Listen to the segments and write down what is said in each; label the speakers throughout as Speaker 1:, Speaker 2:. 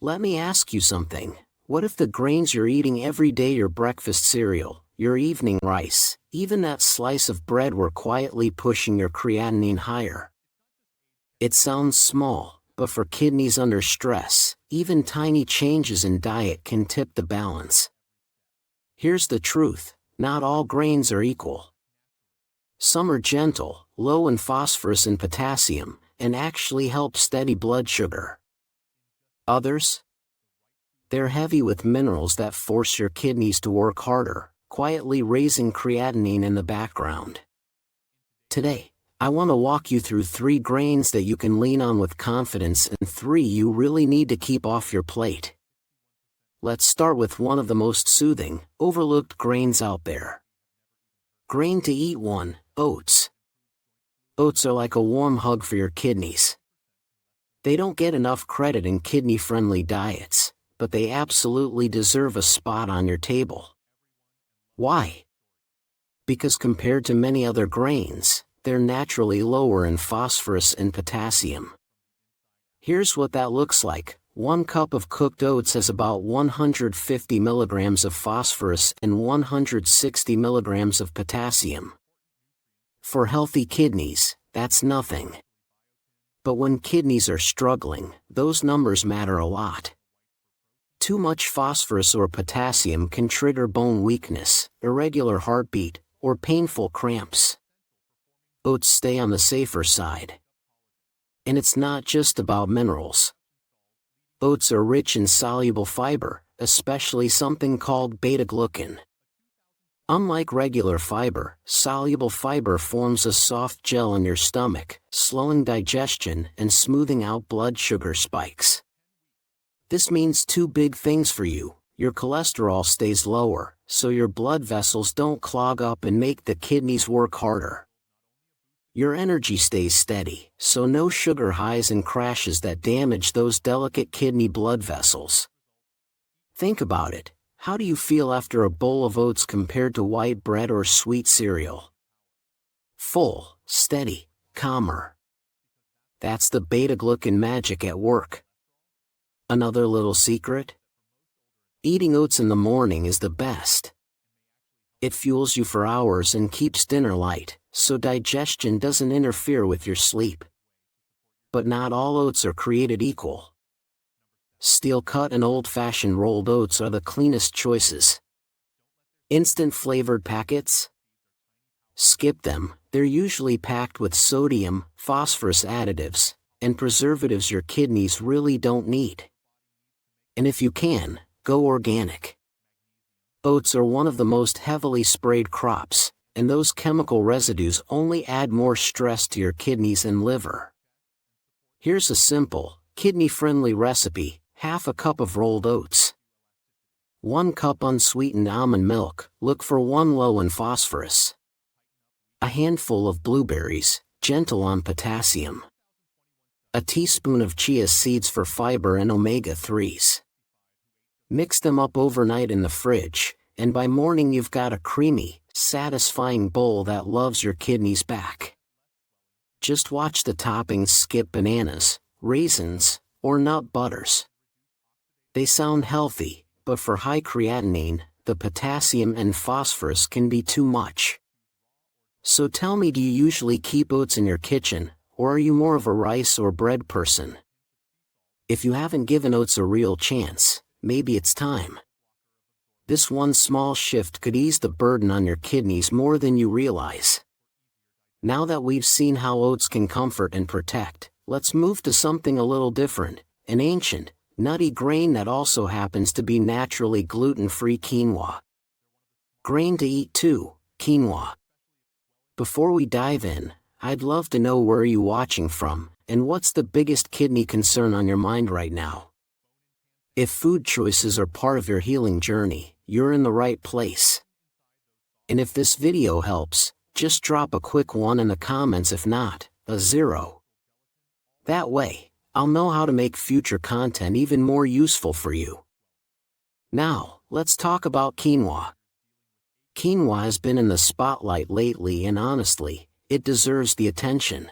Speaker 1: Let me ask you something. What if the grains you're eating every day, your breakfast cereal, your evening rice, even that slice of bread, were quietly pushing your creatinine higher? It sounds small, but for kidneys under stress, even tiny changes in diet can tip the balance. Here's the truth: not all grains are equal. Some are gentle, low in phosphorus and potassium, and actually help steady blood sugar. Others? They're heavy with minerals that force your kidneys to work harder, quietly raising creatinine in the background. Today, I want to walk you through 3 grains that you can lean on with confidence and 3 you really need to keep off your plate. Let's start with one of the most soothing, overlooked grains out there. Grain to eat 1, oats. Oats are like a warm hug for your kidneys. They don't get enough credit in kidney-friendly diets, but they absolutely deserve a spot on your table. Why? Because compared to many other grains, they're naturally lower in phosphorus and potassium. Here's what that looks like. 1 cup of cooked oats has about 150 milligrams of phosphorus and 160 milligrams of potassium. For healthy kidneys, that's nothing. But when kidneys are struggling, those numbers matter a lot. Too much phosphorus or potassium can trigger bone weakness, irregular heartbeat, or painful cramps. Oats stay on the safer side. And it's not just about minerals. Oats are rich in soluble fiber, especially something called beta-glucan. Unlike regular fiber, soluble fiber forms a soft gel in your stomach, slowing digestion and smoothing out blood sugar spikes. This means 2 big things for you. Your cholesterol stays lower, so your blood vessels don't clog up and make the kidneys work harder. Your energy stays steady, so no sugar highs and crashes that damage those delicate kidney blood vessels. Think about it. How do you feel after a bowl of oats compared to white bread or sweet cereal? Full, steady, calmer. That's the beta-glucan magic at work. Another little secret? Eating oats in the morning is the best. It fuels you for hours and keeps dinner light, so digestion doesn't interfere with your sleep. But not all oats are created equal. Steel-cut and old-fashioned rolled oats are the cleanest choices. Instant flavored packets? Skip them. They're usually packed with sodium, phosphorus additives, and preservatives your kidneys really don't need. And if you can, go organic. Oats are one of the most heavily sprayed crops, and those chemical residues only add more stress to your kidneys and liver. Here's a simple, kidney-friendly recipe: half a cup of rolled oats. 1 cup unsweetened almond milk, look for 1 low in phosphorus. A handful of blueberries, gentle on potassium. A teaspoon of chia seeds for fiber and omega-3s. Mix them up overnight in the fridge, and by morning you've got a creamy, satisfying bowl that loves your kidneys back. Just watch the toppings: skip bananas, raisins, or nut butters. They sound healthy, but for high creatinine, the potassium and phosphorus can be too much. So tell me, do you usually keep oats in your kitchen, or are you more of a rice or bread person? If you haven't given oats a real chance, maybe it's time. This one small shift could ease the burden on your kidneys more than you realize. Now that we've seen how oats can comfort and protect, let's move to something a little different: an ancient, nutty grain that also happens to be naturally gluten-free: quinoa. Grain to eat 2, quinoa. Before we dive in, I'd love to know where you're watching from, and what's the biggest kidney concern on your mind right now. If food choices are part of your healing journey, you're in the right place. And if this video helps, just drop a quick 1 in the comments, if not, a 0. That way, I'll know how to make future content even more useful for you. Now, let's talk about quinoa. Quinoa has been in the spotlight lately, and honestly, it deserves the attention.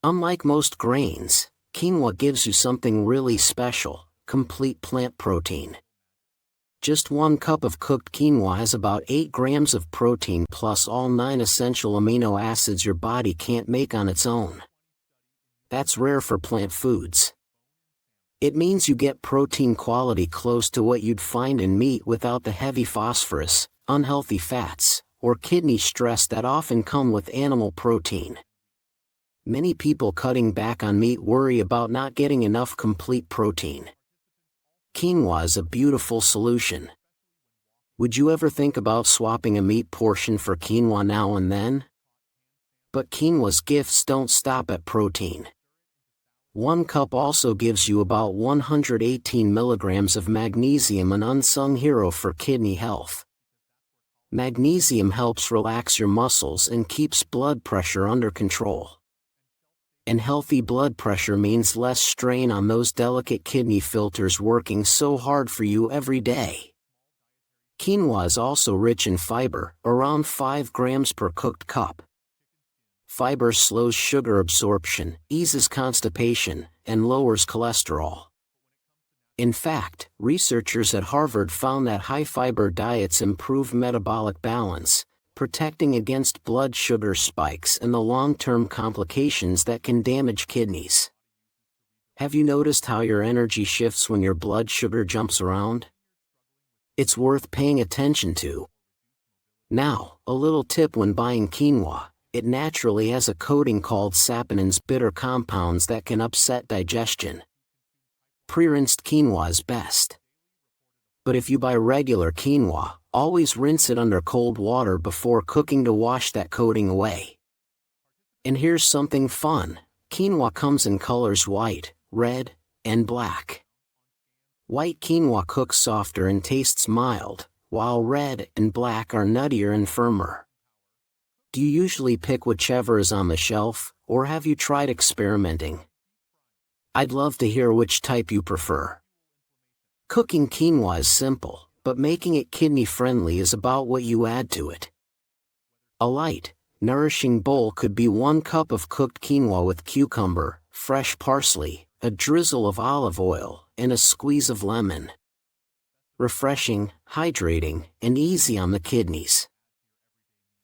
Speaker 1: Unlike most grains, quinoa gives you something really special: complete plant protein. Just 1 cup of cooked quinoa has about 8 grams of protein plus all 9 essential amino acids your body can't make on its own. That's rare for plant foods. It means you get protein quality close to what you'd find in meat without the heavy phosphorus, unhealthy fats, or kidney stress that often come with animal protein. Many people cutting back on meat worry about not getting enough complete protein. Quinoa is a beautiful solution. Would you ever think about swapping a meat portion for quinoa now and then? But quinoa's gifts don't stop at protein. 1 cup also gives you about 118 milligrams of magnesium, an unsung hero for kidney health. Magnesium helps relax your muscles and keeps blood pressure under control. And healthy blood pressure means less strain on those delicate kidney filters working so hard for you every day. Quinoa is also rich in fiber, around 5 grams per cooked cup. Fiber slows sugar absorption, eases constipation, and lowers cholesterol. In fact, researchers at Harvard found that high-fiber diets improve metabolic balance, protecting against blood sugar spikes and the long-term complications that can damage kidneys. Have you noticed how your energy shifts when your blood sugar jumps around? It's worth paying attention to. Now, a little tip when buying quinoa: it naturally has a coating called saponins, bitter compounds that can upset digestion. Pre-rinsed quinoa is best. But if you buy regular quinoa, always rinse it under cold water before cooking to wash that coating away. And here's something fun: quinoa comes in colors white, red, and black. White quinoa cooks softer and tastes mild, while red and black are nuttier and firmer. Do you usually pick whichever is on the shelf, or have you tried experimenting? I'd love to hear which type you prefer. Cooking quinoa is simple, but making it kidney-friendly is about what you add to it. A light, nourishing bowl could be 1 cup of cooked quinoa with cucumber, fresh parsley, a drizzle of olive oil, and a squeeze of lemon. Refreshing, hydrating, and easy on the kidneys.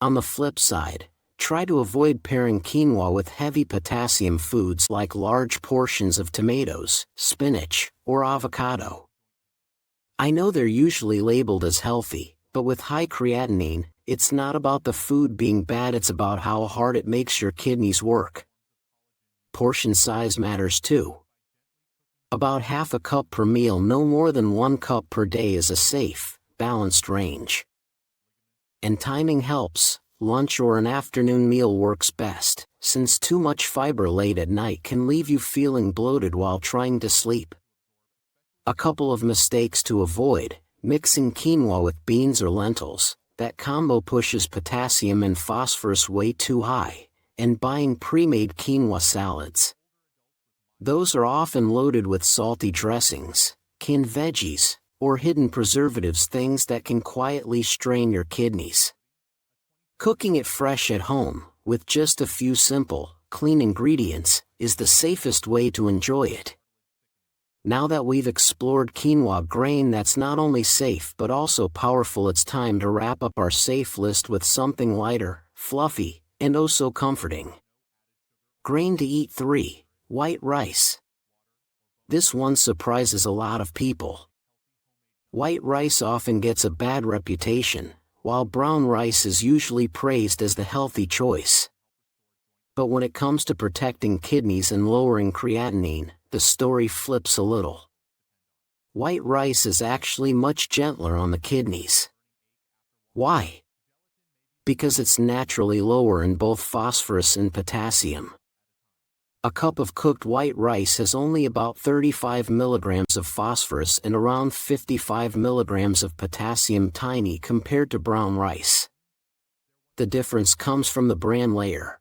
Speaker 1: On the flip side, try to avoid pairing quinoa with heavy potassium foods like large portions of tomatoes, spinach, or avocado. I know they're usually labeled as healthy, but with high creatinine, it's not about the food being bad, it's about how hard it makes your kidneys work. Portion size matters too. About half a cup per meal, no more than 1 cup per day is a safe, balanced range. And timing helps. Lunch or an afternoon meal works best, since too much fiber late at night can leave you feeling bloated while trying to sleep. A couple of mistakes to avoid: mixing quinoa with beans or lentils, that combo pushes potassium and phosphorus way too high, and buying pre-made quinoa salads. Those are often loaded with salty dressings, canned veggies, or hidden preservatives, things that can quietly strain your kidneys. Cooking it fresh at home, with just a few simple, clean ingredients, is the safest way to enjoy it. Now that we've explored quinoa, grain that's not only safe but also powerful, it's time to wrap up our safe list with something lighter, fluffy, and oh so comforting. Grain to eat 3: white rice. This one surprises a lot of people. White rice often gets a bad reputation, while brown rice is usually praised as the healthy choice. But when it comes to protecting kidneys and lowering creatinine, the story flips a little. White rice is actually much gentler on the kidneys. Why? Because it's naturally lower in both phosphorus and potassium. A cup of cooked white rice has only about 35 milligrams of phosphorus and around 55 milligrams of potassium, tiny compared to brown rice. The difference comes from the bran layer.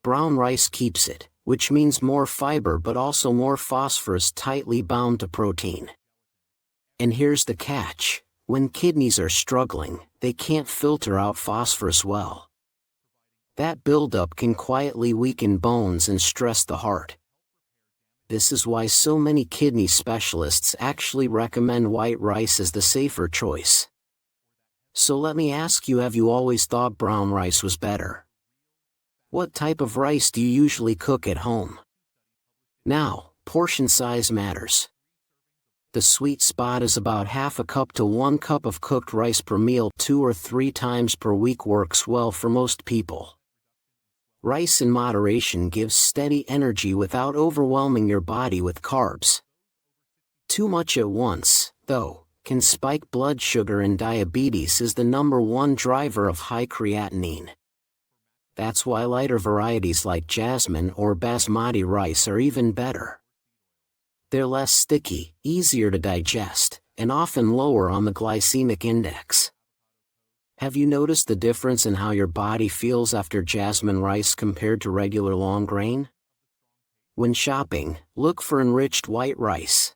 Speaker 1: Brown rice keeps it, which means more fiber but also more phosphorus tightly bound to protein. And here's the catch: when kidneys are struggling, they can't filter out phosphorus well. That buildup can quietly weaken bones and stress the heart. This is why so many kidney specialists actually recommend white rice as the safer choice. So let me ask you, have you always thought brown rice was better? What type of rice do you usually cook at home? Now, portion size matters. The sweet spot is about half a cup to 1 cup of cooked rice per meal. 2 or 3 times per week works well for most people. Rice in moderation gives steady energy without overwhelming your body with carbs. Too much at once, though, can spike blood sugar, and diabetes is the #1 driver of high creatinine. That's why lighter varieties like jasmine or basmati rice are even better. They're less sticky, easier to digest, and often lower on the glycemic index. Have you noticed the difference in how your body feels after jasmine rice compared to regular long grain? When shopping, look for enriched white rice.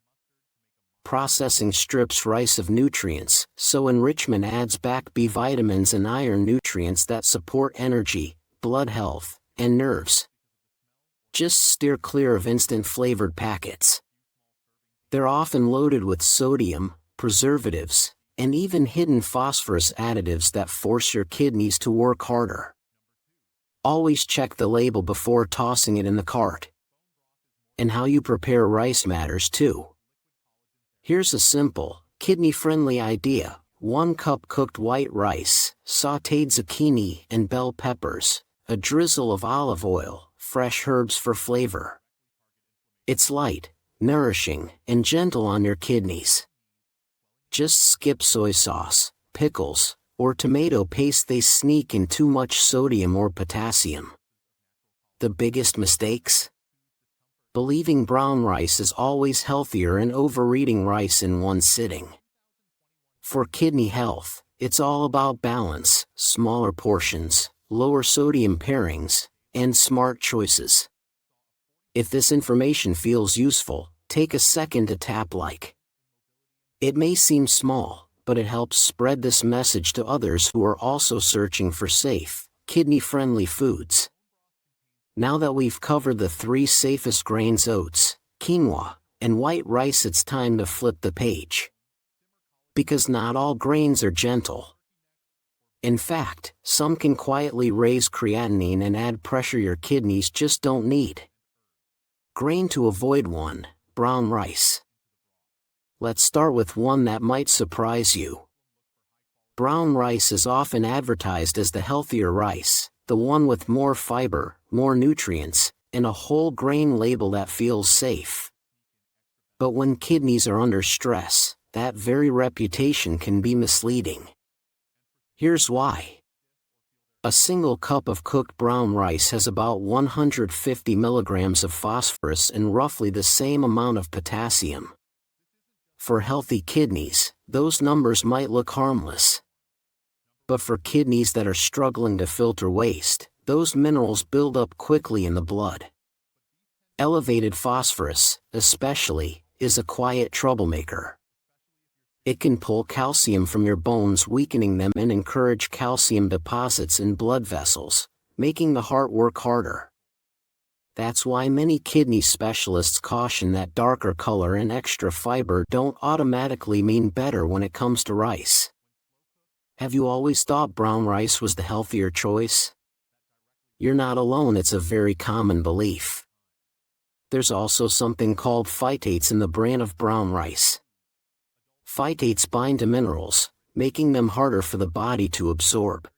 Speaker 1: Processing strips rice of nutrients, so enrichment adds back B vitamins and iron, nutrients that support energy, blood health, and nerves. Just steer clear of instant flavored packets. They're often loaded with sodium, preservatives, and even hidden phosphorus additives that force your kidneys to work harder. Always check the label before tossing it in the cart. And how you prepare rice matters too. Here's a simple, kidney-friendly idea. 1 cup cooked white rice, sautéed zucchini and bell peppers, a drizzle of olive oil, fresh herbs for flavor. It's light, nourishing, and gentle on your kidneys. Just skip soy sauce, pickles, or tomato paste. They sneak in too much sodium or potassium. The biggest mistakes? Believing brown rice is always healthier and overeating rice in one sitting. For kidney health, it's all about balance, smaller portions, lower sodium pairings, and smart choices. If this information feels useful, take a second to tap like. It may seem small, but it helps spread this message to others who are also searching for safe, kidney-friendly foods. Now that we've covered the 3 safest grains, oats, quinoa, and white rice, it's time to flip the page. Because not all grains are gentle. In fact, some can quietly raise creatinine and add pressure your kidneys just don't need. Grain to avoid: 1. Brown rice. Let's start with one that might surprise you. Brown rice is often advertised as the healthier rice, the one with more fiber, more nutrients, and a whole grain label that feels safe. But when kidneys are under stress, that very reputation can be misleading. Here's why. A single cup of cooked brown rice has about 150 milligrams of phosphorus and roughly the same amount of potassium. For healthy kidneys, those numbers might look harmless. But for kidneys that are struggling to filter waste, those minerals build up quickly in the blood. Elevated phosphorus, especially, is a quiet troublemaker. It can pull calcium from your bones, weakening them, and encourage calcium deposits in blood vessels, making the heart work harder. That's why many kidney specialists caution that darker color and extra fiber don't automatically mean better when it comes to rice. Have you always thought brown rice was the healthier choice? You're not alone, it's a very common belief. There's also something called phytates in the bran of brown rice. Phytates bind to minerals, making them harder for the body to absorb.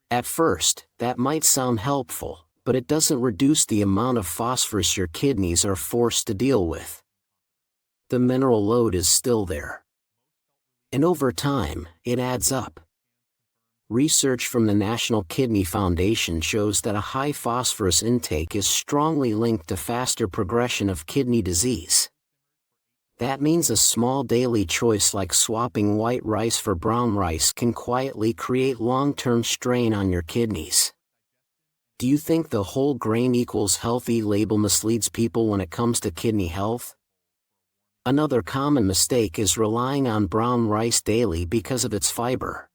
Speaker 1: At first, that might sound helpful, but it doesn't reduce the amount of phosphorus your kidneys are forced to deal with. The mineral load is still there. And over time, it adds up. Research from the National Kidney Foundation shows that a high phosphorus intake is strongly linked to faster progression of kidney disease. That means a small daily choice like swapping white rice for brown rice can quietly create long-term strain on your kidneys. Do you think the whole grain equals healthy label misleads people when it comes to kidney health? Another common mistake is relying on brown rice daily because of its fiber.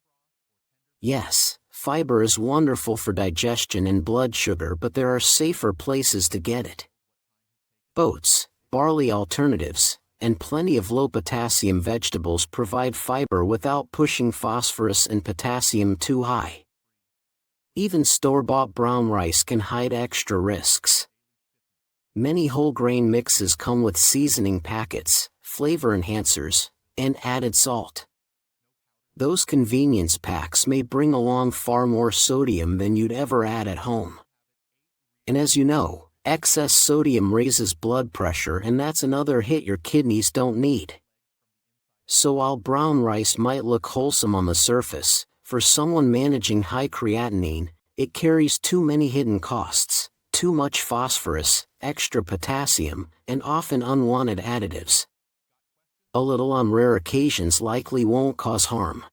Speaker 1: Yes, fiber is wonderful for digestion and blood sugar, but there are safer places to get it. Oats, barley alternatives, and plenty of low-potassium vegetables provide fiber without pushing phosphorus and potassium too high. Even store-bought brown rice can hide extra risks. Many whole grain mixes come with seasoning packets, flavor enhancers, and added salt. Those convenience packs may bring along far more sodium than you'd ever add at home. And as you know, excess sodium raises blood pressure, and that's another hit your kidneys don't need. So while brown rice might look wholesome on the surface, for someone managing high creatinine, it carries too many hidden costs: too much phosphorus, extra potassium, and often unwanted additives. A little on rare occasions likely won't cause harm.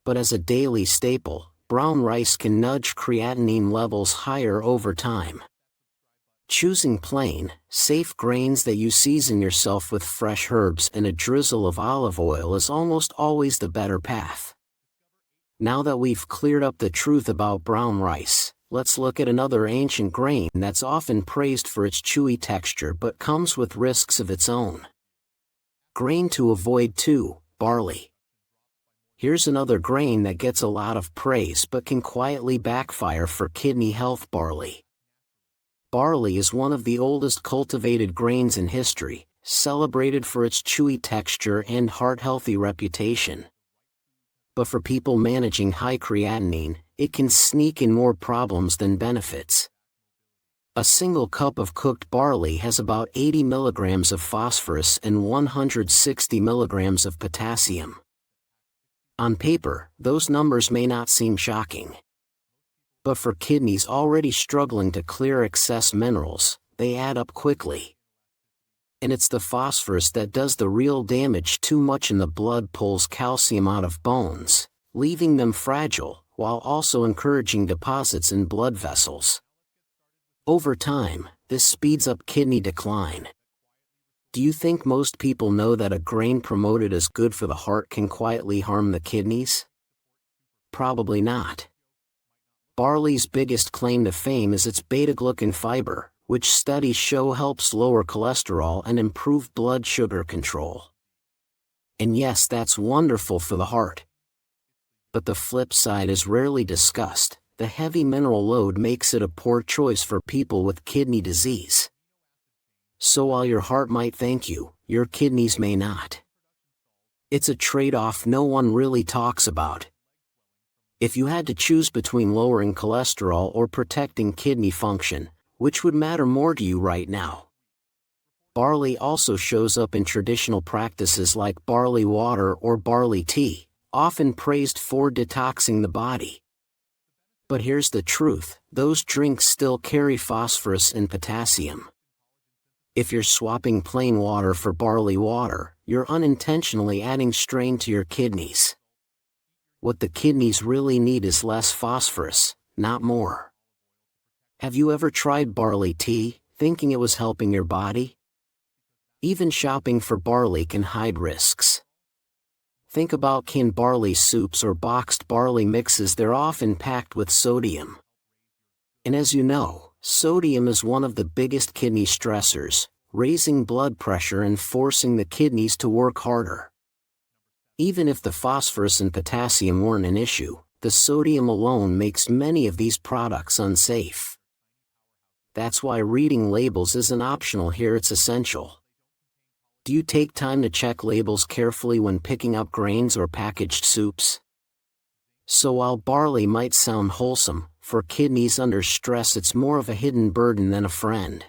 Speaker 1: But as a daily staple, brown rice can nudge creatinine levels higher over time. Choosing plain, safe grains that you season yourself with fresh herbs and a drizzle of olive oil is almost always the better path. Now that we've cleared up the truth about brown rice, let's look at another ancient grain that's often praised for its chewy texture but comes with risks of its own. Grain to avoid too: barley. Here's another grain that gets a lot of praise but can quietly backfire for kidney health: barley. Barley is one of the oldest cultivated grains in history, celebrated for its chewy texture and heart-healthy reputation. But for people managing high creatinine, it can sneak in more problems than benefits. A single cup of cooked barley has about 80 milligrams of phosphorus and 160 milligrams of potassium. On paper, those numbers may not seem shocking. But for kidneys already struggling to clear excess minerals, they add up quickly. And it's the phosphorus that does the real damage. Too much in the blood pulls calcium out of bones, leaving them fragile, while also encouraging deposits in blood vessels. Over time, this speeds up kidney decline. Do you think most people know that a grain promoted as good for the heart can quietly harm the kidneys? Probably not. Barley's biggest claim to fame is its beta-glucan fiber, which studies show helps lower cholesterol and improve blood sugar control. And yes, that's wonderful for the heart. But the flip side is rarely discussed: the heavy mineral load makes it a poor choice for people with kidney disease. So while your heart might thank you, your kidneys may not. It's a trade-off no one really talks about. If you had to choose between lowering cholesterol or protecting kidney function, which would matter more to you right now? Barley also shows up in traditional practices like barley water or barley tea, often praised for detoxing the body. But here's the truth: those drinks still carry phosphorus and potassium. If you're swapping plain water for barley water, you're unintentionally adding strain to your kidneys. What the kidneys really need is less phosphorus, not more. Have you ever tried barley tea, thinking it was helping your body? Even shopping for barley can hide risks. Think about canned barley soups or boxed barley mixes. They're often packed with sodium. And as you know, sodium is one of the biggest kidney stressors, raising blood pressure and forcing the kidneys to work harder. Even if the phosphorus and potassium weren't an issue, the sodium alone makes many of these products unsafe. That's why reading labels isn't optional here, it's essential. Do you take time to check labels carefully when picking up grains or packaged soups? So while barley might sound wholesome, for kidneys under stress it's more of a hidden burden than a friend.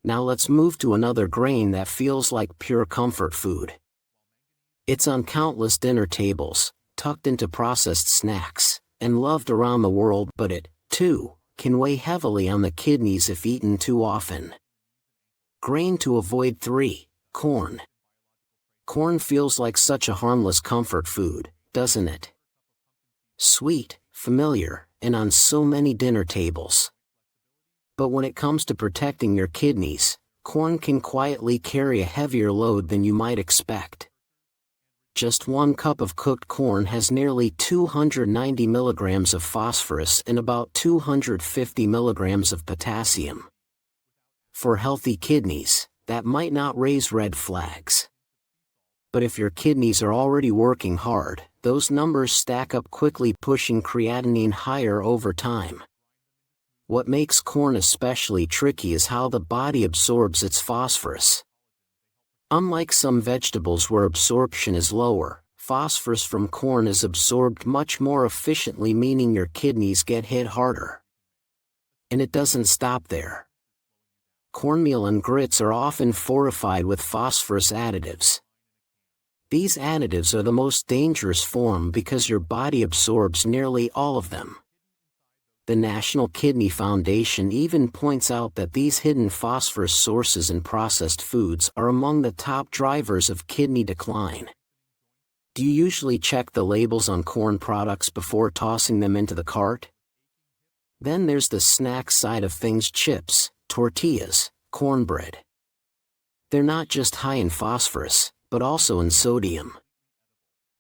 Speaker 1: Now let's move to another grain that feels like pure comfort food. It's on countless dinner tables, tucked into processed snacks, and loved around the world, but it, too, can weigh heavily on the kidneys if eaten too often. Grain to avoid: 3. Corn. Corn feels like such a harmless comfort food, doesn't it? Sweet, familiar, and on so many dinner tables. But when it comes to protecting your kidneys, corn can quietly carry a heavier load than you might expect. Just 1 cup of cooked corn has nearly 290 milligrams of phosphorus and about 250 milligrams of potassium. For healthy kidneys, that might not raise red flags. But if your kidneys are already working hard, those numbers stack up quickly, pushing creatinine higher over time. What makes corn especially tricky is how the body absorbs its phosphorus. Unlike some vegetables where absorption is lower, phosphorus from corn is absorbed much more efficiently, meaning your kidneys get hit harder. And it doesn't stop there. Cornmeal and grits are often fortified with phosphorus additives. These additives are the most dangerous form because your body absorbs nearly all of them. The National Kidney Foundation even points out that these hidden phosphorus sources in processed foods are among the top drivers of kidney decline. Do you usually check the labels on corn products before tossing them into the cart? Then there's the snack side of things: chips, tortillas, cornbread. They're not just high in phosphorus, but also in sodium.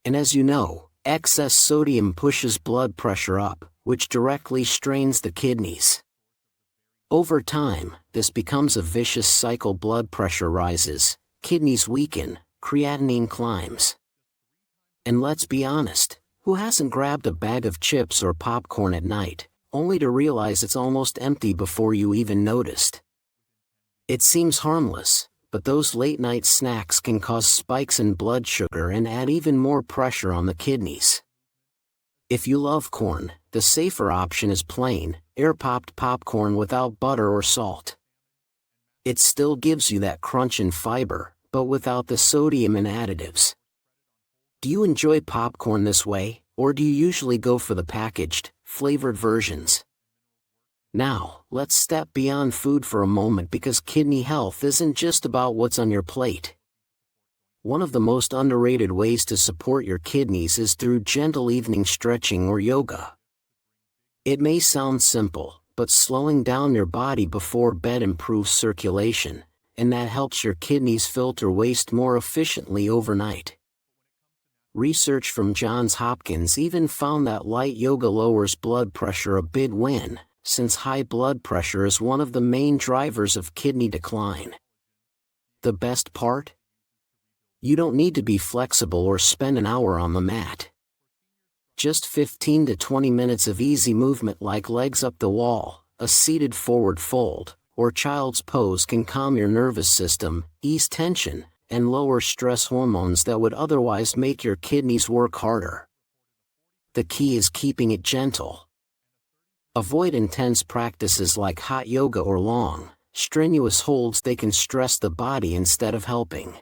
Speaker 1: And as you know, excess sodium pushes blood pressure up, which directly strains the kidneys. Over time, this becomes a vicious cycle: blood pressure rises, kidneys weaken, creatinine climbs. And let's be honest, who hasn't grabbed a bag of chips or popcorn at night, only to realize it's almost empty before you even noticed? It seems harmless, but those late-night snacks can cause spikes in blood sugar and add even more pressure on the kidneys. If you love corn, the safer option is plain, air-popped popcorn without butter or salt. It still gives you that crunch and fiber, but without the sodium and additives. Do you enjoy popcorn this way, or do you usually go for the packaged, flavored versions? Now, let's step beyond food for a moment, because kidney health isn't just about what's on your plate. One of the most underrated ways to support your kidneys is through gentle evening stretching or yoga. It may sound simple, but slowing down your body before bed improves circulation, and that helps your kidneys filter waste more efficiently overnight. Research from Johns Hopkins even found that light yoga lowers blood pressure, a big win, since high blood pressure is one of the main drivers of kidney decline. The best part? You don't need to be flexible or spend an hour on the mat. Just 15 to 20 minutes of easy movement like legs up the wall, a seated forward fold, or child's pose can calm your nervous system, ease tension, and lower stress hormones that would otherwise make your kidneys work harder. The key is keeping it gentle. Avoid intense practices like hot yoga or long, strenuous holds. They can stress the body instead of helping.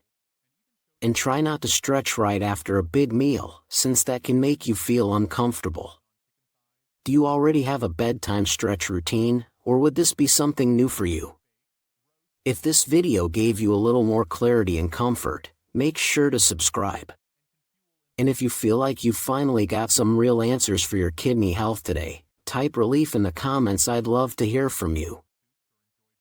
Speaker 1: And try not to stretch right after a big meal, since that can make you feel uncomfortable. Do you already have a bedtime stretch routine, or would this be something new for you? If this video gave you a little more clarity and comfort, make sure to subscribe. And if you feel like you finally got some real answers for your kidney health today, type relief in the comments. I'd love to hear from you.